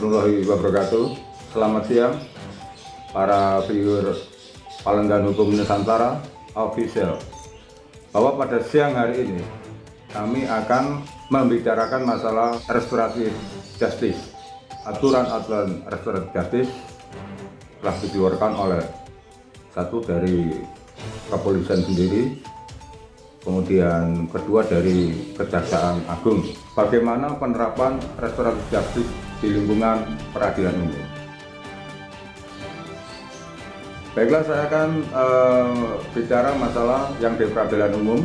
warahmatullahi wabarakatuh. Selamat siang para viewer Palenggan Hukum Nusantara Official. Bahwa pada siang hari ini kami akan membicarakan masalah restoratif justice. Aturan-aturan restoratif justice telah dikeluarkan oleh satu dari kepolisian sendiri, kemudian kedua dari Kejaksaan Agung. Bagaimana penerapan restoratif justice di lingkungan peradilan umum? Baiklah, saya akan bicara masalah yang di peradilan umum,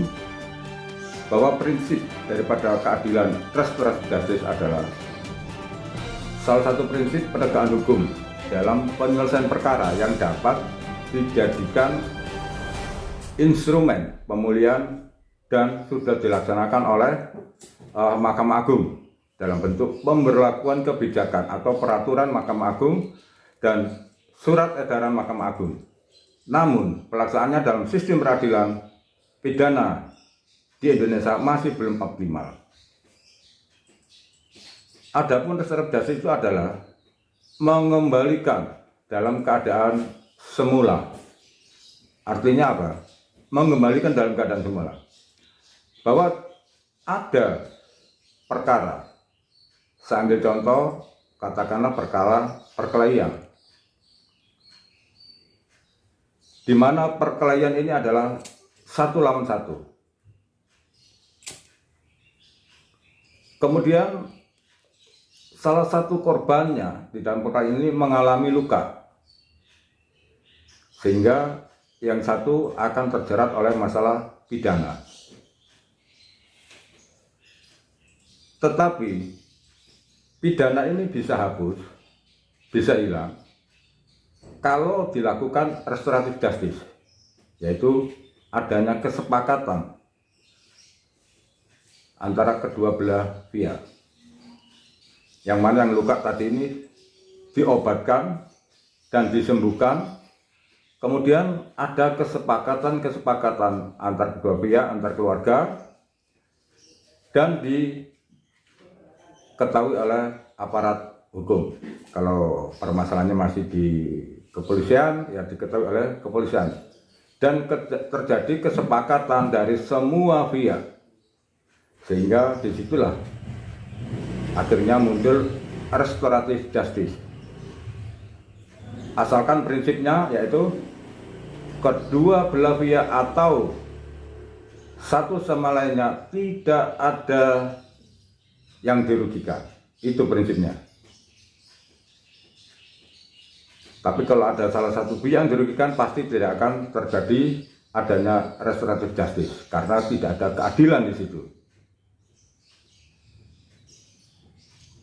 bahwa prinsip daripada keadilan restoratif justice adalah salah satu prinsip penegakan hukum dalam penyelesaian perkara yang dapat dijadikan instrumen pemulihan dan sudah dilaksanakan oleh Mahkamah Agung dalam bentuk pemberlakuan kebijakan atau peraturan Mahkamah Agung dan surat edaran Mahkamah Agung. Namun pelaksanaannya dalam sistem peradilan pidana di Indonesia masih belum optimal. Adapun restoratif justice itu adalah mengembalikan dalam keadaan semula. Artinya apa? Mengembalikan dalam keadaan semula. Bahwa ada perkara, saya ambil contoh, katakanlah perkara perkelahian, di mana perkelahian ini adalah 1 lawan 1. Kemudian salah satu korbannya di dalam perkelahian ini mengalami luka, sehingga yang satu akan terjerat oleh masalah pidana. Tetapi pidana ini bisa hapus, bisa hilang kalau dilakukan restoratif justice, yaitu adanya kesepakatan antara kedua belah pihak. Yang mana yang luka tadi ini diobatkan dan disembuhkan, kemudian ada kesepakatan antar kedua pihak, antar keluarga, dan diketahui oleh aparat hukum. Kalau permasalahannya masih di kepolisian, ya diketahui oleh kepolisian. Dan terjadi kesepakatan dari semua pihak, sehingga disitulah akhirnya muncul restoratif justice. Asalkan prinsipnya yaitu kedua belah pihak atau satu sama lainnya tidak ada yang dirugikan. Itu prinsipnya. Tapi kalau ada salah satu pihak yang dirugikan, pasti tidak akan terjadi adanya restoratif justice karena tidak ada keadilan di situ.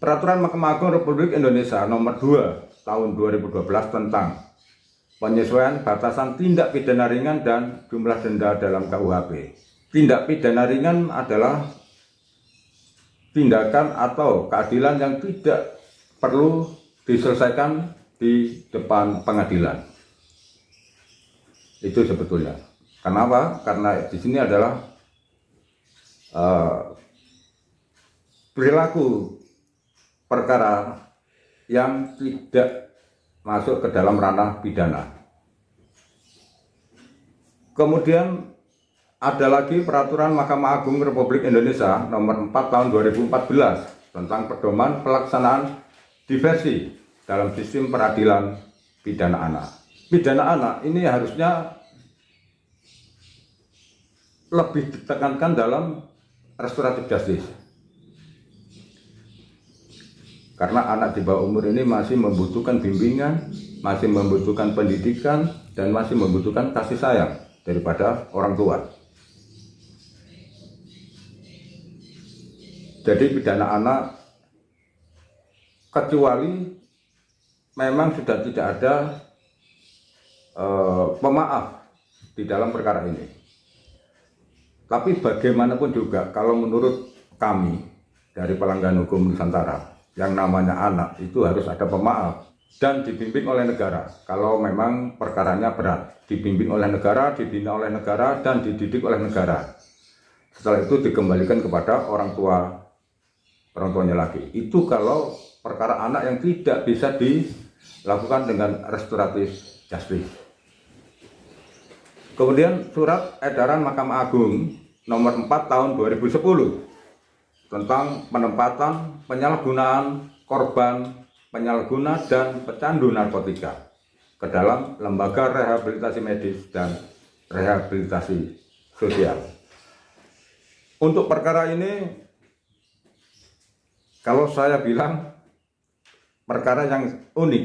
Peraturan Mahkamah Agung Republik Indonesia Nomor 2 Tahun 2012 tentang penyesuaian batasan tindak pidana ringan dan jumlah denda dalam KUHP. Tindak pidana ringan adalah tindakan atau keadilan yang tidak perlu diselesaikan di depan pengadilan. Itu sebetulnya. Kenapa? Karena di sini adalah perilaku perkara yang tidak masuk ke dalam ranah pidana. Kemudian ada lagi peraturan Mahkamah Agung Republik Indonesia Nomor 4 Tahun 2014 tentang pedoman pelaksanaan diversi dalam sistem peradilan pidana anak. Pidana anak ini harusnya lebih ditekankan dalam restoratif justice. Karena anak di bawah umur ini masih membutuhkan bimbingan, masih membutuhkan pendidikan, dan masih membutuhkan kasih sayang daripada orang tua. Jadi pidana anak, kecuali memang sudah tidak ada pemaaf di dalam perkara ini. Tapi bagaimanapun juga, kalau menurut kami dari Palenggan Hukum Nusantara, yang namanya anak itu harus ada pemaaf dan dibimbing oleh negara. Kalau memang perkaranya berat, dibimbing oleh negara, dibina oleh negara, dan dididik oleh negara. Setelah itu dikembalikan kepada orang tuanya lagi. Itu kalau perkara anak yang tidak bisa dilakukan dengan restoratif justice. Kemudian surat edaran Mahkamah Agung nomor 4 tahun 2010 tentang penempatan penyalahgunaan korban penyalahguna dan pecandu narkotika ke dalam lembaga rehabilitasi medis dan rehabilitasi sosial. Untuk perkara ini, kalau saya bilang perkara yang unik,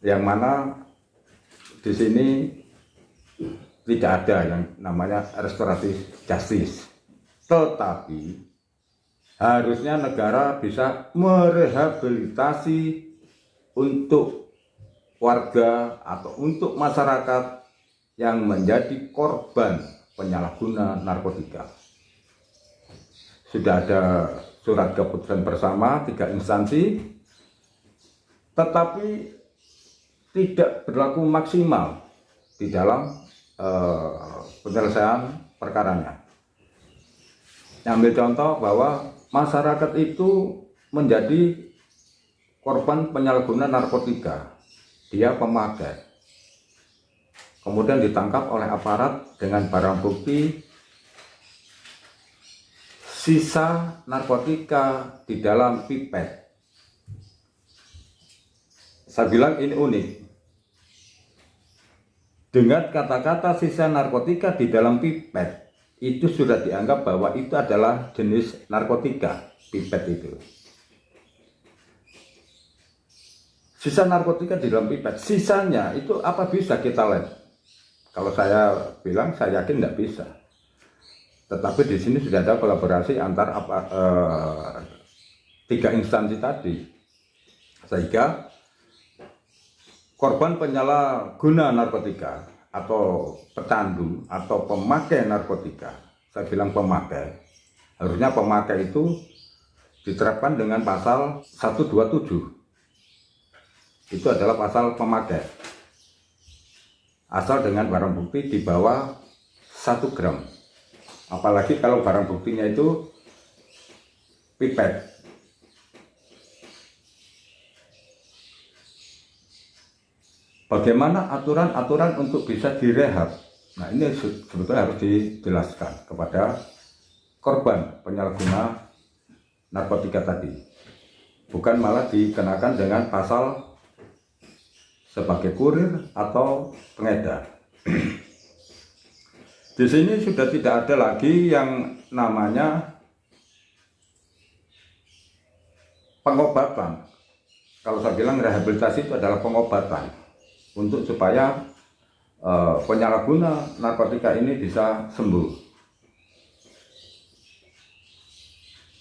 yang mana di sini tidak ada yang namanya restoratif justice, tetapi harusnya negara bisa merehabilitasi untuk warga atau untuk masyarakat yang menjadi korban penyalahguna narkotika. Sudah ada surat keputusan bersama 3 instansi, tetapi tidak berlaku maksimal di dalam penyelesaian perkaranya. Ambil contoh bahwa masyarakat itu menjadi korban penyalahguna narkotika, dia pemakai, kemudian ditangkap oleh aparat dengan barang bukti sisa narkotika di dalam pipet. Saya bilang ini unik. Dengan kata-kata sisa narkotika di dalam pipet, itu sudah dianggap bahwa itu adalah jenis narkotika, pipet itu. Sisa narkotika di dalam pipet, sisanya itu apa bisa kita lab? Kalau saya bilang, saya yakin tidak bisa. Tetapi di sini sudah ada kolaborasi antar 3 instansi tadi, sehingga korban penyalahguna narkotika atau pecandu atau pemakai narkotika, saya bilang pemakai, harusnya pemakai itu diterapkan dengan pasal 127. Itu adalah pasal pemakai, asal dengan barang bukti di bawah 1 gram. Apalagi kalau barang buktinya itu pipet. Bagaimana aturan-aturan untuk bisa direhab? Nah, ini sebetulnya harus dijelaskan kepada korban penyalahguna narkotika tadi. Bukan malah dikenakan dengan pasal sebagai kurir atau pengedar. Di sini sudah tidak ada lagi yang namanya pengobatan. Kalau saya bilang rehabilitasi itu adalah pengobatan untuk supaya penyalahguna narkotika ini bisa sembuh.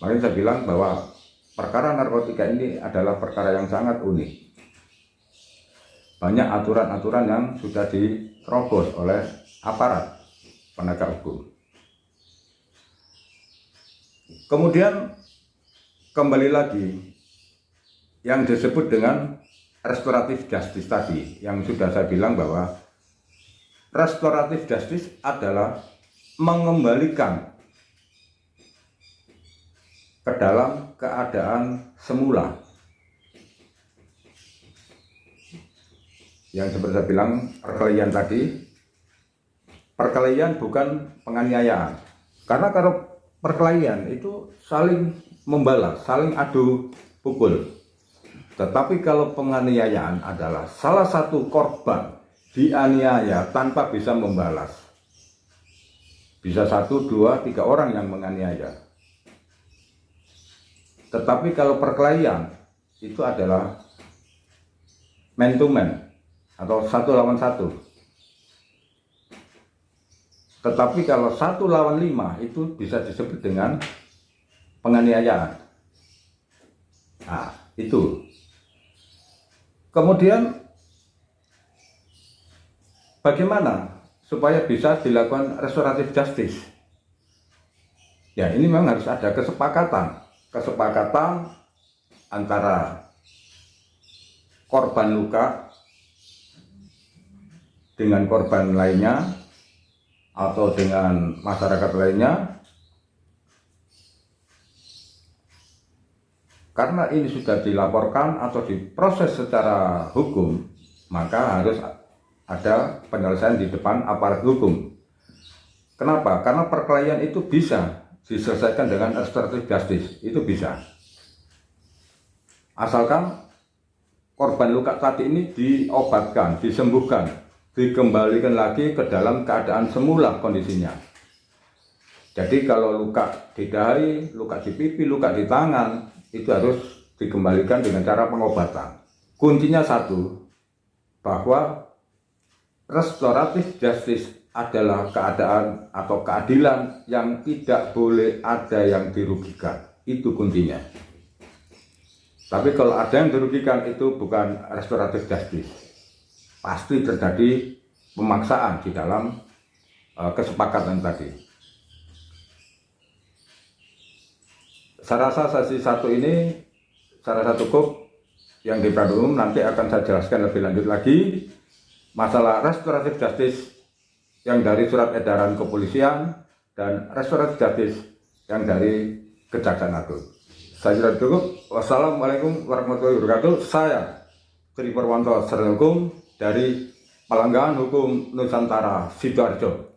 Makanya saya bilang bahwa perkara narkotika ini adalah perkara yang sangat unik. Banyak aturan-aturan yang sudah diterobos oleh aparat penegak hukum. Kemudian kembali lagi yang disebut dengan restoratif justice tadi, yang sudah saya bilang bahwa restoratif justice adalah mengembalikan ke dalam keadaan semula. Yang seperti saya bilang, perkelahian tadi, perkelahian bukan penganiayaan. Karena kalau perkelahian itu saling membalas, saling adu pukul. Tetapi kalau penganiayaan adalah salah satu korban dianiaya tanpa bisa membalas. Bisa 1, 2, 3 orang yang menganiaya. Tetapi kalau perkelahian itu adalah man to man atau 1 lawan 1. Tetapi kalau 1 lawan 5 itu bisa disebut dengan penganiayaan. Nah, itu. Kemudian bagaimana supaya bisa dilakukan restoratif justice? Ya, ini memang harus ada kesepakatan antara korban luka dengan korban lainnya atau dengan masyarakat lainnya karena ini sudah dilaporkan atau diproses secara hukum, maka harus ada penyelesaian di depan aparat hukum. Kenapa? Karena perkelahian itu bisa diselesaikan dengan restoratif justice, itu bisa. Asalkan korban luka tadi ini diobatkan, disembuhkan, dikembalikan lagi ke dalam keadaan semula kondisinya. Jadi kalau luka di dahi, luka di pipi, luka di tangan, itu harus dikembalikan dengan cara pengobatan. Kuncinya satu, bahwa restoratif justice adalah keadaan atau keadilan yang tidak boleh ada yang dirugikan. Itu kuncinya. Tapi kalau ada yang dirugikan, itu bukan restoratif justice. Pasti terjadi pemaksaan di dalam kesepakatan tadi. Saya rasa sesi satu ini saya rasa cukup. Yang di peradilan umum nanti akan saya jelaskan lebih lanjut lagi masalah restoratif justice yang dari surat edaran kepolisian dan restoratif justice yang dari Kejaksaan Agung. Saya kira cukup. Wassalamualaikum warahmatullahi wabarakatuh. Saya Tri Purwanto, sarjana hukum dari Palanggan Hukum Nusantara, Sidoarjo.